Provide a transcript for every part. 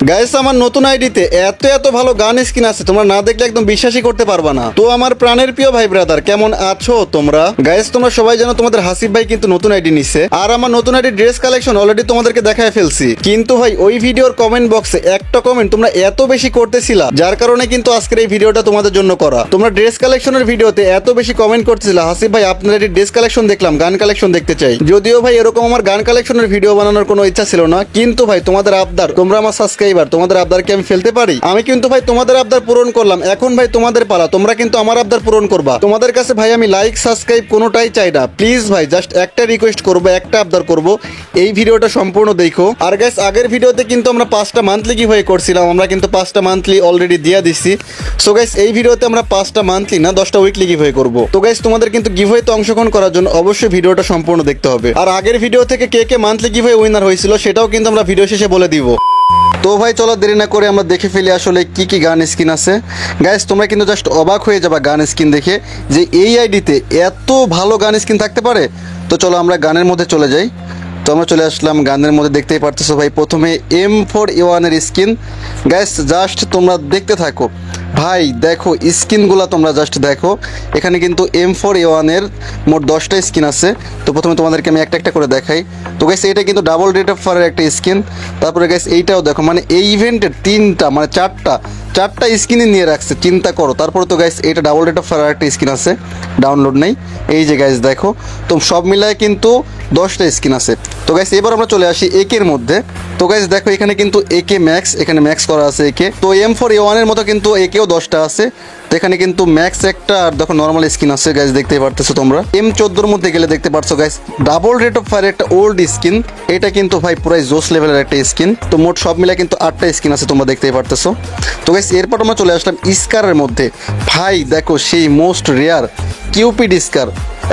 Guys আমার নতুন আইডিতে এত এত ভালো গান স্কিন আছে, তোমরা না দেখলে একদম বিশ্বাসই করতে পারবা না। তো আমার প্রাণের প্রিয় ভাই ব্রাদার, কেমন আছো তোমরা? গাইস তোমরা সবাই জানো তোমাদের হাসিব ভাই কিন্তু নতুন আইডি নিছে, আর আমার নতুন আইডি ড্রেস কালেকশন অলরেডি তোমাদেরকে দেখায় ফেলছি। কিন্তু ভাই ওই ভিডিওর কমেন্ট বক্সে একটা কমেন্ট তোমরা এত বেশি করতেছিলা, যার কারণে কিন্তু আজকের এই ভিডিওটা তোমাদের জন্য করা। তোমরা ড্রেস কালেকশনের ভিডিওতে এত বেশি কমেন্ট করতেছিলা, হাসিব ভাই আপনার আইডি ড্রেস কালেকশন দেখলাম, গান কালেকশন দেখতে চাই। যদিও ভাই এরকম আমার গান কালেকশনের ভিডিও বানানোর কোনো ইচ্ছা ছিল না, কিন্তু ভাই তোমাদের আবদার, তোমরা আমার সাবস্ক্রাইবার, তোমাদের আবদারকে আমি ফেলতে পারি? আমি কিন্তু ভাই তোমাদের আবদার পূরণ করলাম, এখন ভাই তোমাদের পালা, তোমরা কিন্তু আমার আবদার পূরণ করবা। তোমাদের কাছে ভাই আমি লাইক সাবস্ক্রাইব কোনোটাই চাই না, প্লিজ ভাই জাস্ট একটা রিকোয়েস্ট করবো, একটা আবদার করবো, এই ভিডিওটা সম্পূর্ণ দেখো। আর গাইস আগের ভিডিওতে কিন্তু আমরা 5টা মান্থলি গিভওয়ে করছিলাম, আমরা কিন্তু 5টা মান্থলি অলরেডি দিয়ে দিচ্ছি। সো গাইস এই ভিডিওতে আমরা 5টা মান্থলি না 10টা উইকলি গিভওয়ে করবো। তো গাইস তোমাদের কিন্তু গিভওয়েতে অংশগ্রহণ করার জন্য অবশ্যই ভিডিওটা সম্পূর্ণ দেখতে হবে। আর আগের ভিডিও থেকে কে কে মান্থলি গিভওয়ে উইনার হয়েছিল সেটাও কিন্তু আমরা ভিডিও শেষে বলে দিব। তো ভাই চলো দেরি না করে আমরা দেখে ফেলি আসলে কি কি গান স্কিন আছে। গাইস তোমরা কিন্তু জাস্ট অবাক হয়ে যাবা গান স্কিন দেখে, যে এই আইডিতে এত ভালো গান স্কিন থাকতে পারে। তো চলো আমরা গানের মধ্যে চলে যাই। তো আমরা চলে আসলাম গানের মধ্যে, দেখতেই পারতেছো ভাই প্রথমে M4A1 এর স্কিন। গাইস জাস্ট তোমরা দেখতে থাকো ভাই, দেখো স্কিনগুলো তোমরা জাস্ট দেখো। এখানে কিন্তু M4A1 এর মোট 10টা স্কিন আছে। তো প্রথমে তোমাদেরকে আমি একটা একটা করে দেখাই। তো গাইস এটা কিন্তু ডাবল রেট অফ ফায়ারের একটা স্কিন। তারপরে গাইস এইটাও দেখো, মানে এই ইভেন্টের 3টা মানে চারটা স্কিনই নিয়ে রাখছে, চিন্তা করো। তারপরে তো গাইস এটা ডাবল রেট অফ ফায়ার একটা স্কিন আছে, ডাউনলোড নেই। এই যে গাইস দেখো, তো সব মিলায় কিন্তু 10টা স্কিন আছে। তো গাইস এবার আমরা চলে আসি একের মধ্যে। তো গাইস দেখো এখানে কিন্তু একে ম্যাক্স, এখানে ম্যাক্স করা আছে একে। তো M4A1 এর মতো কিন্তু একেও 10টা আছে। তো এখানে কিন্তু ম্যাক্স একটা, আর দেখো নর্মাল স্কিন আছে গাইস, দেখতেই পারতেছো তোমরা। M14 মধ্যে গেলে দেখতে পারছো guys double rate of fire একটা ওল্ড স্কিন। এটা কিন্তু ভাই পুরাই জোস লেভেলের একটা স্কিন। তো মোট সব মিলে কিন্তু 8টা স্কিন আছে, তোমরা দেখতেই পারতেছো। তো গাইস এরপর আমরা চলে আসলাম স্কারের মধ্যে। ভাই দেখো সেই মোস্ট রেয়ার কিউপিড স্কার।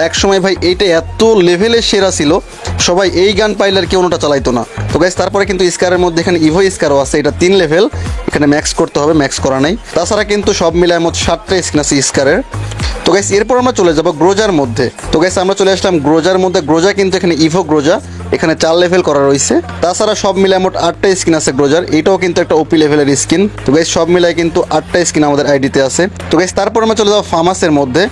এক সময় ভাই এইটা এত লেভেলের সেরা ছিল, সবাই এই গান পাইলে আর কেউ ওটা চালাইতো না। তো গাইস তারপরে কিন্তু স্কারের মধ্যে এখানে ইভো স্কারও আছে, এটা 3 লেভেল, এখানে ম্যাক্স করতে হবে, ম্যাক্স করা নাই। তাছাড়া কিন্তু সব মিলায় মোট 7টা স্কিন আছে স্কারের। তো গাইস এরপর আমরা চলে যাব গ্রোজার মধ্যে। তো গাইস আমরা চলে আসলাম গ্রোজার মধ্যে। গ্রোজা কিন্তু এখানে ইভো গ্রোজা, এখানে 4 লেভেল করা রয়েছে। তাছাড়া সব মিলায় মোট 8টা স্কিন আছে গ্রোজার, এটাও কিন্তু একটা ওপি লেভেলের স্কিন। তো গাইস সব মিলায় কিন্তু 8টা স্কিন আমাদের আইডিতে আছে। তো গাইস তারপর আমরা চলে যাবো ফার্মাসের মধ্যে।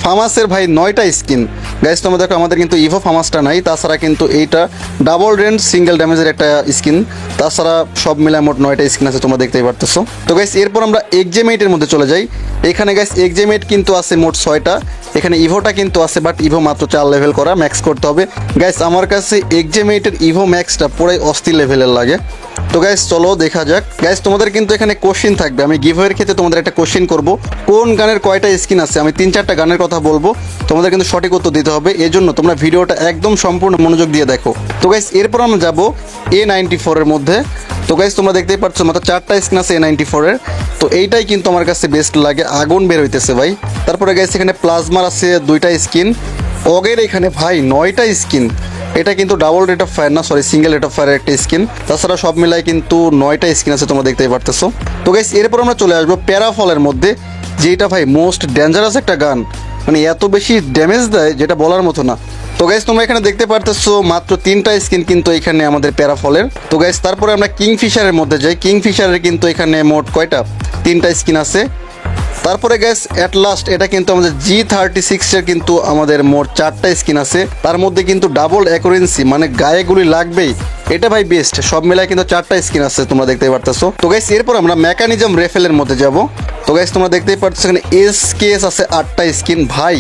ফার্মাসের ভাই 9টা স্কিন। গাইস তোমরা দেখো আমাদের কিন্তু ইভো ফার্মাসটা নাই, তাছাড়া কিন্তু এইটা ডাবল রেঞ্জ সিঙ্গেল ড্যামেজের একটা স্কিন। তাছাড়া সব মিলায় মোট 9টা স্কিন আছে, তোমরা দেখতেই পারতেছো। তো গাইস এরপর আমরা এক্সেমেটের মধ্যে চলে যাই। এখানে গাইস এক্সেমেট কিন্তু আছে মোট 6টা। এখানে ইভোটা কিন্তু আছে, বাট ইভো মাত্র 4 লেভেল করা, ম্যাক্স করতে হবে। গাইস আমার কাছে এক্সেমেটের ইভো ম্যাক্সটা পুরাই অস্থির লেভেলের লাগে। তো গাইস চলো দেখা যাক। গাইস তোমাদের কিন্তু এখানে কোশ্চিন থাকবে, আমি গিভওয়ের ক্ষেত্রে তোমাদের একটা কোশ্চিন করব, কোন গানের কয়টা স্কিন আছে। আমি 3-4টা গানের কথা বলবো, তোমাদের কিন্তু সঠিক উত্তর দিতে হবে। এই জন্য তোমরা ভিডিওটা একদম সম্পূর্ণ মনোযোগ দিয়ে দেখো। তো গাইস এরপর আমরা যাবো A94 এর মধ্যে। তো গাইস তোমরা দেখতেই পাচ্ছ মাত্র 4টা স্কিন আছে A94 এর। তো এইটাই কিন্তু আমার কাছে বেস্ট লাগে, আগুন বের হইতেছে ভাই। তারপরে গাইস এখানে প্লাজমার আছে 2টা স্কিন। অগের এখানে ভাই 9টা স্কিন। এটা কিন্তু ডাবল রেট অফ ফায়ার না, sorry single rate of fire একটা স্কিন। তাছাড়া সব মিলাই কিন্তু 9টা স্কিন আছে, তোমরা দেখতেই পারতেছো। তো গাইস এরপর আমরা চলে আসবো প্যারাফলের মধ্যে, যেটা ভাই মোস্ট ডেঞ্জারাস একটা গান, মানে এত বেশি ড্যামেজ দেয় যেটা বলার মতো না। তো গাইস তোমরা এখানে দেখতে পারতেছো মাত্র 3টা স্কিন কিন্তু এখানে আমাদের প্যারাফলের। তো গাইস তারপরে আমরা কিংফিশারের মধ্যে যাই। কিংফিশারের কিন্তু এখানে মোট কয়টা, 3টা স্কিন আছে। তারপরে গ্যাস অ্যাট লাস্ট এটা কিন্তু আমাদের G36 এর কিন্তু আমাদের মোট 4টা স্কিন আছে, তার মধ্যে কিন্তু ডাবল অ্যাকুরেন্সি, মানে গায়েগুলি লাগবেই, এটা ভাই বেস্ট। সব মিলায় কিন্তু 4টা স্কিন আছে, তোমরা দেখতেই পারতেছো। তো গাইস এরপর আমরা মেকানিজম রেফেলের মধ্যে যাব। তো গাইস তোমরা দেখতেই পারতেছো এখানে SKS আছে 8টা স্কিন। ভাই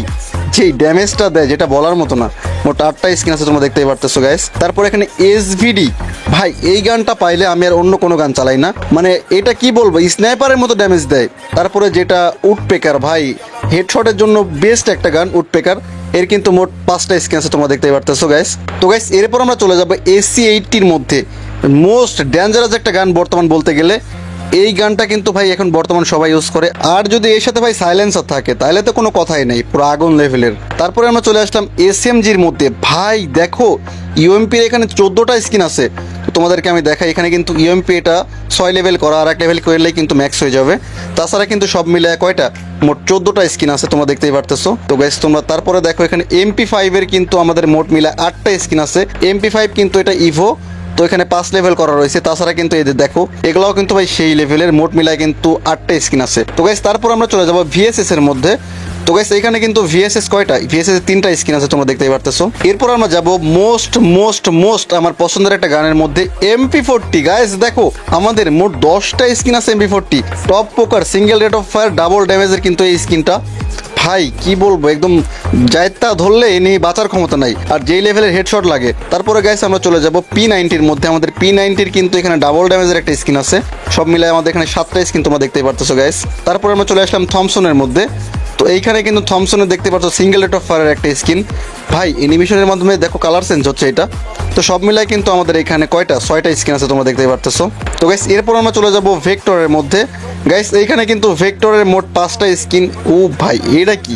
যেই ড্যামেজটা দেয় যেটা বলার মতো না, মোট 8টা স্কিন আছে, তোমরা দেখতেই পারতেছো গাইস। তারপর এখানে SVD, ভাই এই গানটা পাইলে আমি আর অন্য কোনো গান চালাই না, মানে এটা কি বলবো, স্নাইপারের মতো ড্যামেজ দেয়। তারপরে যেটা উডপেকার, ভাই হেডশটের জন্য বেস্ট একটা গান উডপেকার, এর কিন্তু মোট 5টা স্কিন আছে, তোমরা দেখতেই পারতেছো গাইস। তো গাইস এরপর আমরা চলে যাবো AC80 মধ্যে। মোস্ট ডেঞ্জারাস একটা গান বর্তমান বলতে গেলে, এই গানটা কিন্তু ভাই এখন বর্তমান সবাই ইউজ করে, আর যদি এর সাথে ভাই সাইলেন্সার থাকে তাহলে তো কোনো কথাই নেই, পুরো আগুন লেভেলের। তারপরে আমরা চলে আসলাম SMGর মধ্যে। ভাই দেখো ইউএমপির এখানে 14টা স্কিন আছে, তোমাদেরকে আমি দেখাই। এখানে কিন্তু ইউএমপি এটা 6 লেভেল করা, আর 1 লেভেল করলেই কিন্তু ম্যাক্স হয়ে যাবে। তাছাড়া কিন্তু সব মিলে কয়টা, মোট 14টা স্কিন আছে, তোমরা দেখতেই পারতেছো। তো গাইস তোমরা তারপরে দেখো এখানে MP5 এর কিন্তু আমাদের মোট মিলে 8টা স্কিন আছে। MP5 কিন্তু এটা ইভো তো এখানে 5 লেভেল করা রয়েছে। তাছাড়া কিন্তু এই যে দেখো এগুলাও কিন্তু ভাই সেই লেভেলের, মোট মিলায় কিন্তু 8টা স্কিন আছে। তো গাইস তারপর আমরা চলে যাবো ভিএসএস এর মধ্যে। তো গাইস এখানে কিন্তু ভিএসএস কয়টা, ভিএসএস 3টা স্কিন আছে, তোমরা দেখতেই পারতেছো। এরপর আমরা যাব মোস্ট আমার পছন্দের একটা গানের মধ্যে MP40। গাইস দেখো আমাদের মোট 10টা স্কিন আছে MP40, top poker, single rate of fire, double ড্যামেজের কিন্তু এই স্কিনটা ভাই কি বলবো, একদম জায়তা ধরলে এ নিয়ে বাঁচার ক্ষমতা নাই, আর যেই লেভেলের হেডশট লাগে। তারপরে গাইস আমরা চলে যাব P90-র মধ্যে। আমাদের P90-র কিন্তু এখানে ডাবল ড্যামেজের একটা স্কিন আছে। সব মিলাই আমাদের এখানে 7টা স্কিন তোমরা দেখতেই পারতেছো গাইস। তারপরে আমরা চলে আসলাম থমসনের মধ্যে। তো এইখানে কিন্তু থমসনের দেখতে পাচ্ছ সিঙ্গেল রেট অফ ফায়ারের একটা স্কিন। ভাই অ্যানিমেশনের মাধ্যমে দেখো কালার চেঞ্জ হচ্ছে এটা। তো সব মিলাই কিন্তু আমাদের এখানে কয়টা, 6টা স্কিন আছে, তোমরা দেখতেই পারতেছো। তো গাইস এরপর আমরা চলে যাব ভেক্টরের মধ্যে। গাইস এইখানে কিন্তু ভেক্টরের মোট 5টা স্কিন। ও ভাই এটা কি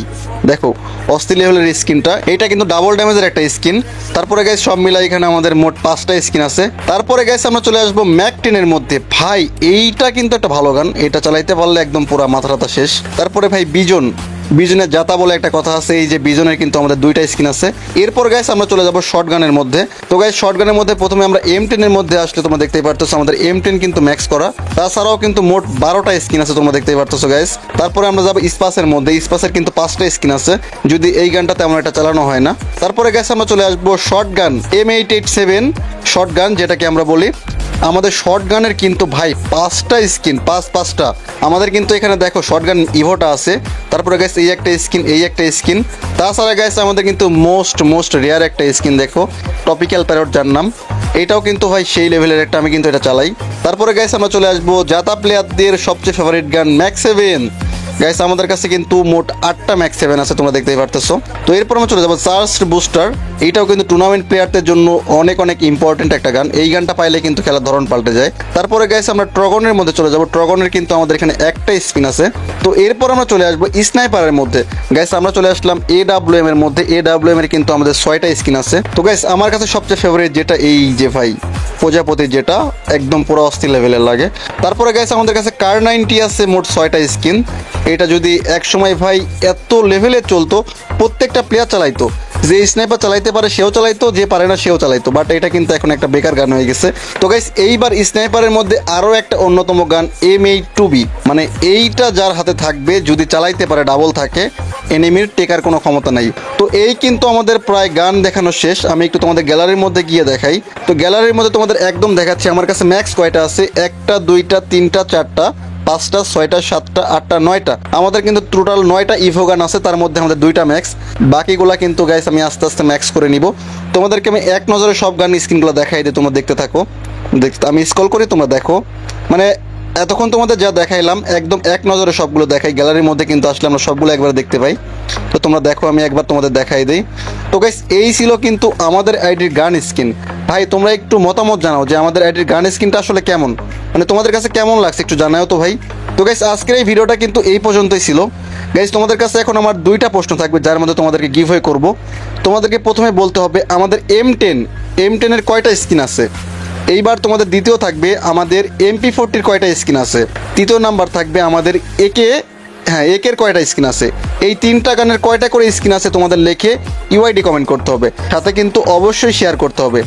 দেখো অস্থির লেভেলের স্কিনটা, এটা কিন্তু ডাবল ড্যামেজের একটা স্কিন। তারপরে গাইস সব মিলাই এখানে আমাদের মোট 5টা স্কিন আছে। তারপরে গাইস আমরা চলে আসবো ম্যাক-10-এর মধ্যে। ভাই এইটা কিন্তু একটা ভালো গান, এটা চালাইতে পারলে একদম পুরো মাথাটা শেষ। তারপরে ভাই বিজনের জাতা বলে একটা কথা আছে, এই যে বিজনের কিন্তু আমাদের 2টা স্কিন আছে। এরপর গাইস আমরা চলে যাব শর্টগানের মধ্যে। তো গাইস শর্টগানের মধ্যে প্রথমে আমরা M10-এর মধ্যে আসলে তোমরা দেখতেই পারতেছো আমাদের M10 কিন্তু ম্যাক্স করা, তাছাড়াও কিন্তু মোট 12টা স্কিন আছে, তোমরা দেখতেই পারতেছো গাইস। তারপরে আমরা যাব স্পাসের মধ্যে। স্পাসের কিন্তু 5টা স্কিন আছে, যদি এই গানটা তেমন একটা চালানো হয় না। তারপরে গাইস আমরা চলে আসবো শর্টগান M887 শর্টগান, যেটাকে আমরা বলি। আমাদের শর্টগানের কিন্তু ভাই 5টা স্কিন, 5টা আমাদের কিন্তু এখানে দেখো শর্টগান ইভোটা আছে। তারপরে গাইস এই একটা স্কিন, এই একটা স্কিন। তাছাড়া গাইস আমাদের কিন্তু মোস্ট রেয়ার একটা স্কিন দেখো, টপিক্যাল প্যারট যার নাম, এটাও কিন্তু ভাই সেই লেভেলের একটা, আমি কিন্তু এটা চালাই। তারপরে গাইস আমরা চলে আসবো জাতা প্লেয়ারদের সবচেয়ে ফেভারিট গান ম্যাক-7। গাইস আমাদের কাছে কিন্তু মোট 8টা ম্যাক-7 আছে, তোমরা দেখতেই পারতেছো। তো এরপর আমরা চলে যাবো চার্জড বুস্টার। এইটাও কিন্তু টুর্নামেন্ট প্লেয়ারদের জন্য অনেক ইম্পর্টেন্ট একটা গান, এই গানটা পাইলে কিন্তু খেলার ধরন পাল্টে যায়। তারপরে গাইস আমরা ট্রগনের মধ্যে চলে যাবো। ট্রগনের কিন্তু আমাদের এখানে একটা স্পিন আছে। তো এরপর আমরা চলে আসবো স্নাইপারের মধ্যে। গাইস আমরা চলে আসলাম AWM এর মধ্যে। AWM এর কিন্তু আমাদের 6টা স্কিন আছে। তো গাইস আমার কাছে সবচেয়ে ফেভারিট যেটা এই যে ভাই প্রজাপতি, যেটা একদম পুরো অস্থির লেভেলের লাগে। তারপরে গাইস আমাদের কাছে কার 90 আছে, মোট 6টা স্কিন। এটা যদি এক সময় ভাই এত লেভেলে চলতো, প্রত্যেকটা প্লেয়ার চালাইতো, যে স্নাইপার চালাইতে পারে সেও চালাইতো, যে পারে না সেও চালাইতো। বাট এটা কিন্তু এখন একটা বেকার গান হয়ে গেছে। তো গাইস এইবার স্নাইপারের মধ্যে আরও একটা অন্যতম গান M82B, মানে এইটা যার হাতে থাকবে যদি চালাইতে পারে, ডাবল থাকে, এনিমির টেকার কোনো ক্ষমতা নাই। তো এই কিন্তু আমাদের প্রায় গান দেখানো শেষ। আমি একটু তোমাদের গ্যালারির মধ্যে গিয়ে দেখাই। তো গ্যালারির মধ্যে তোমাদের একদম দেখাচ্ছি আমার কাছে ম্যাক্স কয়টা আছে, 1টা 2টা 3টা 4টা 5টা 6টা 7টা 8টা 9টা। আমাদের কিন্তু টোটাল 9টা ইভো গান আছে, তার মধ্যে আমাদের 2টা ম্যাক্স, বাকিগুলা কিন্তু গাইস আমি আস্তে আস্তে ম্যাক্স করে নিব। তোমাদেরকে আমি এক নজরে সব গান স্ক্রিনগুলো দেখাই দিই, তোমরা দেখতে থাকো। আমি স্ক্রল করি, তোমরা দেখো। মানে এতক্ষণ তোমাদের যা দেখাইলাম একদম এক নজরে সবগুলো দেখাই, গ্যালারির মধ্যে কিন্তু আসলে আমরা সবগুলো একবার দেখতে পাই। তো তোমরা দেখো, আমি একবার তোমাদের দেখাই দিই। তো গাইস এই ছিল কিন্তু আমাদের আইডির গান স্কিন। ভাই তোমরা একটু মতামত জানাও যে আমাদের আইডির গান স্কিনটা আসলে কেমন, মানে তোমাদের কাছে কেমন লাগছে একটু জানাও তো ভাই। তো গাইস আজকের এই ভিডিওটা কিন্তু এই পর্যন্তই ছিল। গাইস তোমাদের কাছে এখন আমার 2টা প্রশ্ন থাকবে, যার মধ্যে তোমাদেরকে গিভওয়ে করব। তোমাদেরকে প্রথমে বলতে হবে আমাদের M10 এর কয়টা স্কিন আছে। এইবার তোমাদের দ্বিতীয় থাকবে আমাদের MP40-র কয়টা স্কিন আছে। তৃতীয় নাম্বার থাকবে আমাদের একের কয়টা স্কিন আছে। এই 3টা গানের কয়টা করে স্কিন আছে তোমাদের লিখে UID কমেন্ট করতে হবে, সাথে কিন্তু অবশ্যই শেয়ার করতে হবে।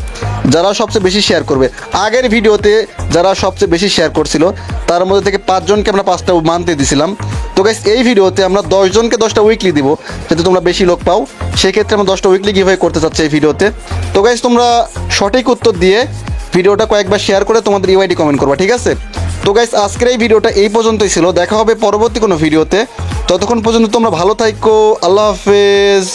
যারা সবচেয়ে বেশি শেয়ার করবে, আগের ভিডিওতে যারা সবচেয়ে বেশি শেয়ার করছিল তার মধ্যে থেকে 5 জনকে আমরা 5টা মানতে দিয়েছিলাম। তো গাইস এই ভিডিওতে আমরা 10 জনকে 10টা উইকলি দিব, যাতে তোমরা বেশি লোক পাও। সেক্ষেত্রে আমরা 10টা উইকলি গিভওয়ে করতে চাচ্ছি এই ভিডিওতে। তো গাইস তোমরা সঠিক উত্তর দিয়ে ভিডিওটা কয়েকবার শেয়ার করে তোমাদের UID কমেন্ট করবা, ঠিক আছে? তো গাইস আজকের এই ভিডিওটা এই পর্যন্তই ছিল, দেখা হবে পরবর্তী কোনো ভিডিওতে। ততক্ষণ পর্যন্ত তোমরা ভালো থাকো, আল্লাহ হাফেজ।